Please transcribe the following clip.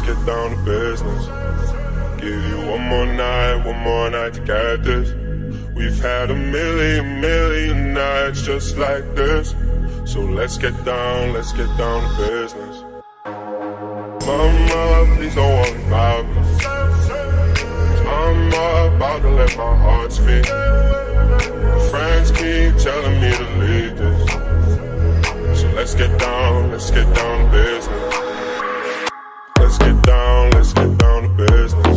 get down to business. Give you one more night to get this. We've had a million nights just like this. So let's get down to business. Mama, please don't worry about me. I'm about to let my heart speak. My friends keep telling me to leave this. So let's get down to business. Let's get down to business.